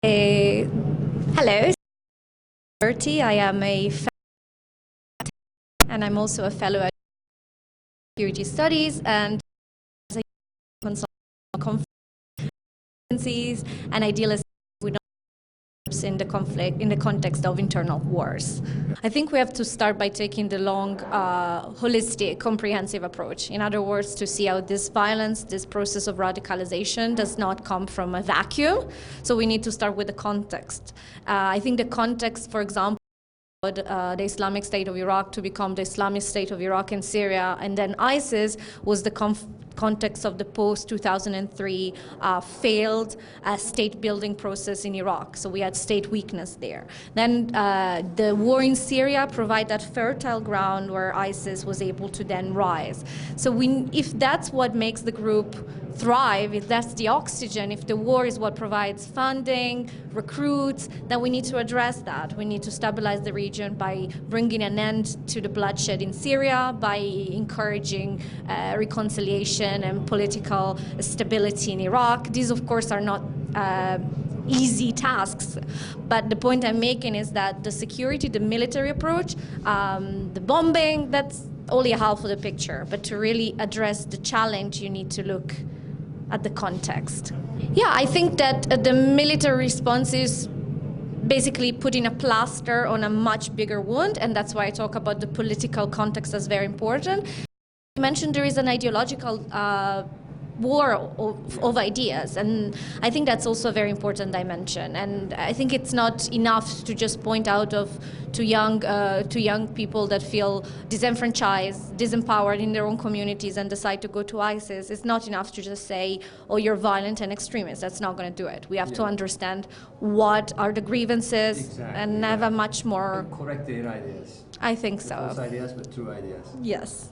Hello, Berti. I am a fellow and I'm also a fellow at security studies and as a consultant on conferences and idealists in the conflict in the context of internal wars. I think we have to start by taking the long, holistic, comprehensive approach. In other words, to see how this violence, this process of radicalization does not come from a vacuum. So we need to start with the context. I think the context, for example, the Islamic State of Iraq to become the Islamic State of Iraq and Syria, and then ISIS was the context of the post-2003 failed state-building process in Iraq. So we had state weakness there. Then the war in Syria provided that fertile ground where ISIS was able to then rise. So if that's what makes the group thrive, if that's the oxygen, if the war is what provides funding, recruits, then we need to address that. We need to stabilize the region by bringing an end to the bloodshed in Syria, by encouraging reconciliation and political stability in Iraq. These, of course, are not easy tasks, but the point I'm making is that the security, the military approach, the bombing, that's only half of the picture. But to really address the challenge, you need to look at the context. Yeah, I think that the military response is basically putting a plaster on a much bigger wound, and that's why I talk about the political context as very important. You mentioned there is an ideological war of ideas, and I think that's also a very important dimension. And I think it's not enough to just point out to young people that feel disenfranchised, disempowered in their own communities and decide to go to ISIS. It's not enough to just say, "Oh, you're violent and extremist." That's not going to do it. We have to understand what are the grievances and have a much more and correct their ideas. I think so. False ideas, but true ideas. Yes.